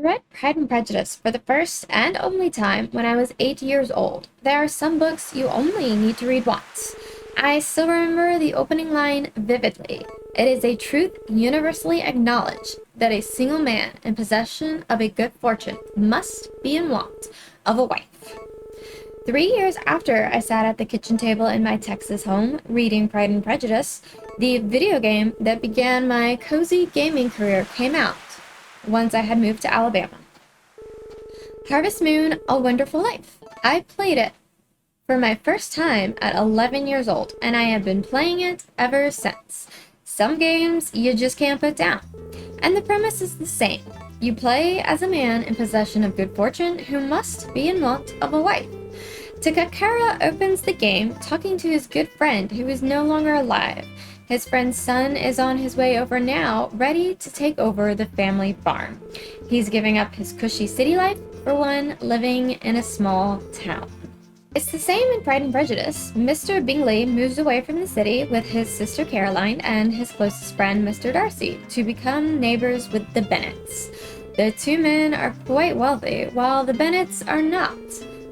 read Pride and Prejudice for the first and only time when I was 8 years old. There are some books you only need to read once. I still remember the opening line vividly. It is a truth universally acknowledged that a single man in possession of a good fortune must be in want of a wife. 3 years after I sat at the kitchen table in my Texas home reading Pride and Prejudice, the video game that began my cozy gaming career came out once I had moved to Alabama. Harvest Moon: A Wonderful Life. I played it for my first time at 11 years old, and I have been playing it ever since. Some games you just can't put down. And the premise is the same. You play as a man in possession of good fortune who must be in want of a wife. Takakura opens the game talking to his good friend who is no longer alive. His friend's son is on his way over now, ready to take over the family farm. He's giving up his cushy city life for one living in a small town. It's the same in Pride and Prejudice. Mr. Bingley moves away from the city with his sister Caroline and his closest friend Mr. Darcy to become neighbors with the Bennets. The two men are quite wealthy, while the Bennets are not.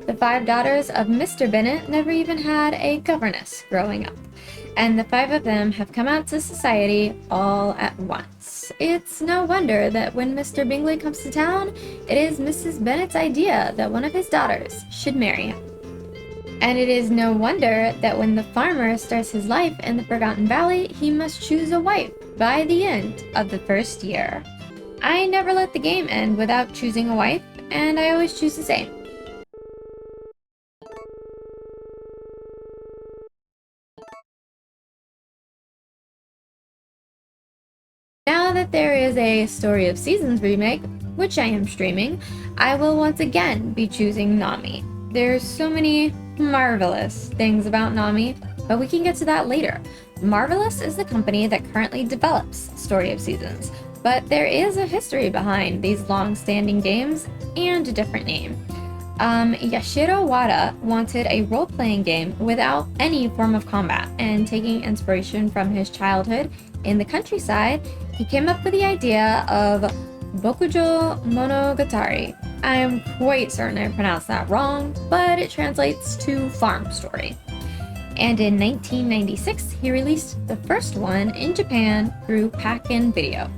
The 5 daughters of Mr. Bennet never even had a governess growing up, and the 5 of them have come out to society all at once. It's no wonder that when Mr. Bingley comes to town, it is Mrs. Bennet's idea that one of his daughters should marry him. And it is no wonder that when the farmer starts his life in the Forgotten Valley, he must choose a wife by the end of the first year. I never let the game end without choosing a wife, and I always choose the same. Now that there is a Story of Seasons remake, which I am streaming, I will once again be choosing Nami. There's so many marvelous things about Nami, but we can get to that later. Marvelous is the company that currently develops Story of Seasons, but there is a history behind these long-standing games and a different name. Yashiro Wada wanted a role-playing game without any form of combat, and taking inspiration from his childhood in the countryside, he came up with the idea of Bokujo Monogatari. I am quite certain I pronounced that wrong, but it translates to farm story. And in 1996, he released the first one in Japan through Pack-In Video.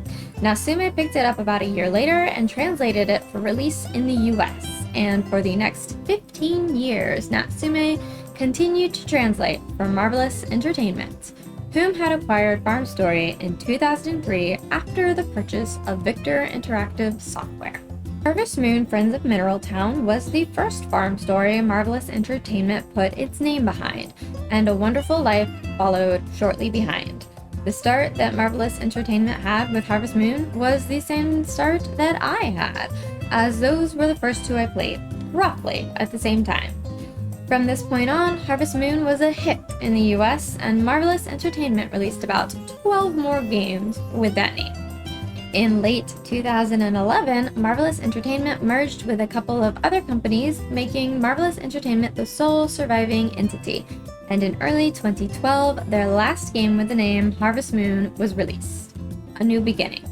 Natsume picked it up about a year later and translated it for release in the US. And for the next 15 years, Natsume continued to translate for Marvelous Entertainment, whom had acquired Farm Story in 2003 after the purchase of Victor Interactive Software. Harvest Moon: Friends of Mineral Town was the first farm story Marvelous Entertainment put its name behind, and A Wonderful Life followed shortly behind. The start that Marvelous Entertainment had with Harvest Moon was the same start that I had, as those were the first 2 I played, roughly at the same time. From this point on, Harvest Moon was a hit in the US, and Marvelous Entertainment released about 12 more games with that name. In late 2011, Marvelous Entertainment merged with a couple of other companies, making Marvelous Entertainment the sole surviving entity, and in early 2012, their last game with the name Harvest Moon was released, A New Beginning.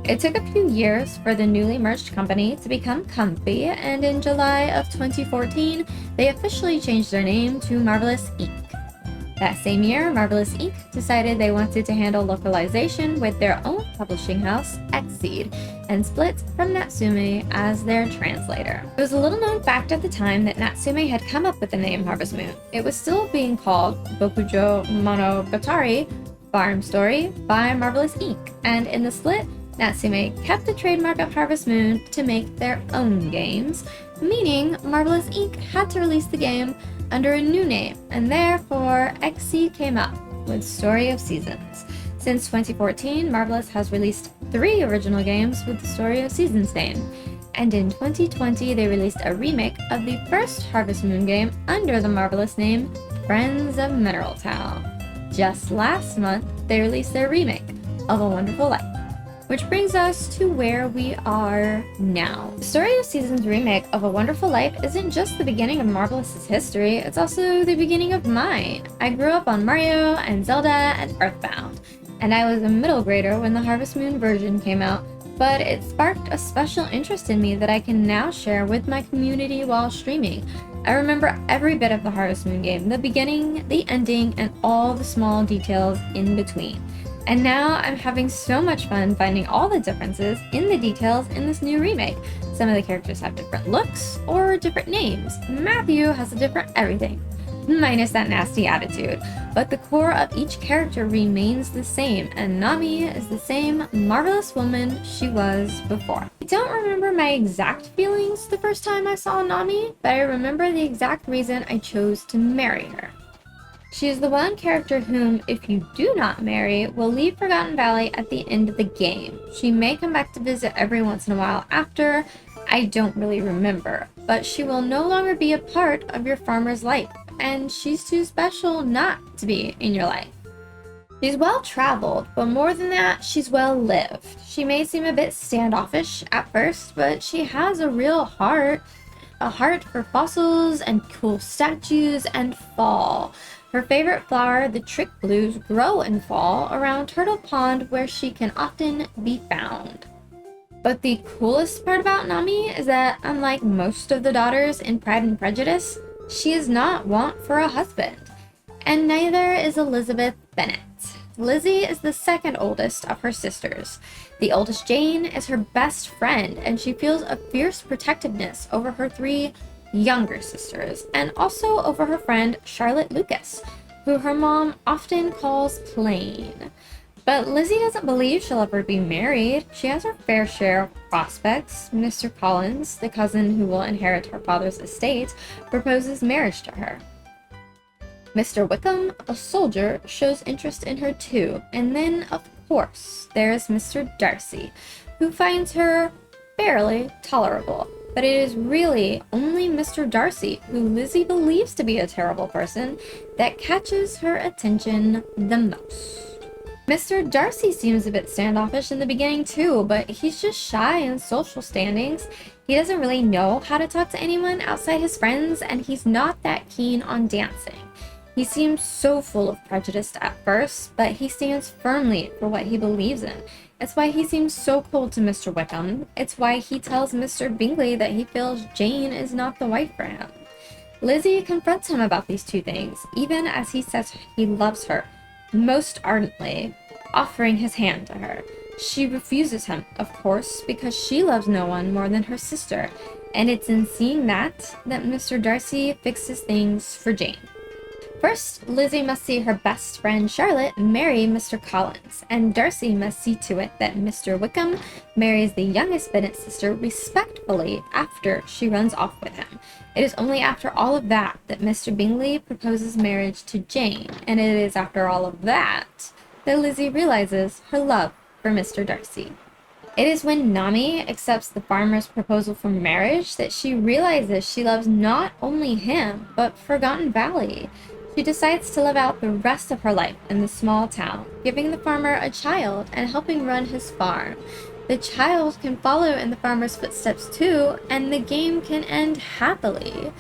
It took a few years for the newly merged company to become comfy, and in July of 2014, they officially changed their name to Marvelous Inc. That same year, Marvelous Inc. decided they wanted to handle localization with their own publishing house, Xseed, and split from Natsume as their translator. It was a little-known fact at the time that Natsume had come up with the name Harvest Moon. It was still being called Bokujo Monogatari, Farm Story, by Marvelous Inc., and in the split, Natsume kept the trademark of Harvest Moon to make their own games, meaning Marvelous Inc. had to release the game under a new name, and therefore Xseed came up with Story of Seasons. Since 2014, Marvelous has released 3 original games with the Story of Seasons name, and in 2020 they released a remake of the first Harvest Moon game under the Marvelous name Friends of Mineral Town. Just last month, they released their remake of A Wonderful Life. Which brings us to where we are now. The Story of Seasons remake of A Wonderful Life isn't just the beginning of Marvelous's history, it's also the beginning of mine. I grew up on Mario and Zelda and Earthbound, and I was a middle grader when the Harvest Moon version came out, but it sparked a special interest in me that I can now share with my community while streaming. I remember every bit of the Harvest Moon game, the beginning, the ending, and all the small details in between. And now I'm having so much fun finding all the differences in the details in this new remake. Some of the characters have different looks or different names. Matthew has a different everything, minus that nasty attitude. But the core of each character remains the same, and Nami is the same marvelous woman she was before. I don't remember my exact feelings the first time I saw Nami, but I remember the exact reason I chose to marry her. She is the one character whom, if you do not marry, will leave Forgotten Valley at the end of the game. She may come back to visit every once in a while after, I don't really remember, but she will no longer be a part of your farmer's life, and she's too special not to be in your life. She's well-traveled, but more than that, she's well-lived. She may seem a bit standoffish at first, but she has a real heart. A heart for fossils and cool statues and fall. Her favorite flower, the trick blues, grow in fall around Turtle Pond where she can often be found. But the coolest part about Nami is that, unlike most of the daughters in Pride and Prejudice, she is not want for a husband. And neither is Elizabeth Bennett. Lizzie is the second oldest of her sisters. The oldest, Jane, is her best friend, and she feels a fierce protectiveness over her three younger sisters, and also over her friend Charlotte Lucas, who her mom often calls plain. But Lizzie doesn't believe she'll ever be married. She has her fair share of prospects. Mr. Collins, the cousin who will inherit her father's estate, proposes marriage to her. Mr. Wickham, a soldier, shows interest in her too, and then, of course, there's Mr. Darcy, who finds her barely tolerable. But it is really only Mr. Darcy, who Lizzie believes to be a terrible person, that catches her attention the most. Mr. Darcy seems a bit standoffish in the beginning too, but he's just shy in social standings. He doesn't really know how to talk to anyone outside his friends, and he's not that keen on dancing. He seems so full of prejudice at first, but he stands firmly for what he believes in. It's why he seems so cold to Mr. Wickham. It's why he tells Mr. Bingley that he feels Jane is not the wife for him. Lizzie confronts him about these two things, even as he says he loves her most ardently, offering his hand to her. She refuses him, of course, because she loves no one more than her sister, and it's in seeing that Mr. Darcy fixes things for Jane. First, Lizzie must see her best friend Charlotte marry Mr. Collins, and Darcy must see to it that Mr. Wickham marries the youngest Bennet sister respectfully after she runs off with him. It is only after all of that Mr. Bingley proposes marriage to Jane, and it is after all of that Lizzie realizes her love for Mr. Darcy. It is when Nami accepts the farmer's proposal for marriage that she realizes she loves not only him, but Forgotten Valley. She decides to live out the rest of her life in the small town, giving the farmer a child and helping run his farm. The child can follow in the farmer's footsteps too, and the game can end happily.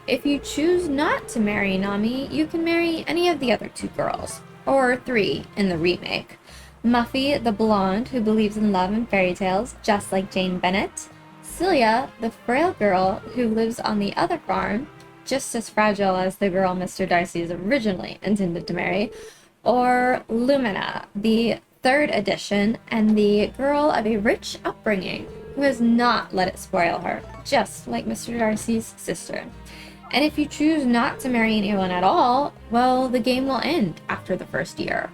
If you choose not to marry Nami, you can marry any of the other two girls, or three in the remake. Muffy, the blonde who believes in love and fairy tales, just like Jane Bennett. Celia, the frail girl who lives on the other farm, just as fragile as the girl Mr. Darcy is originally intended to marry. Or Lumina, the third edition, and the girl of a rich upbringing who has not let it spoil her, just like Mr. Darcy's sister. And if you choose not to marry anyone at all, well, the game will end after the first year.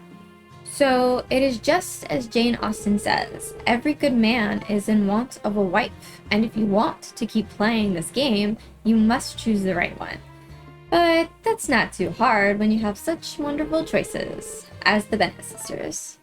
So it is just as Jane Austen says, every good man is in want of a wife, and if you want to keep playing this game, you must choose the right one. But that's not too hard when you have such wonderful choices as the Bennett sisters.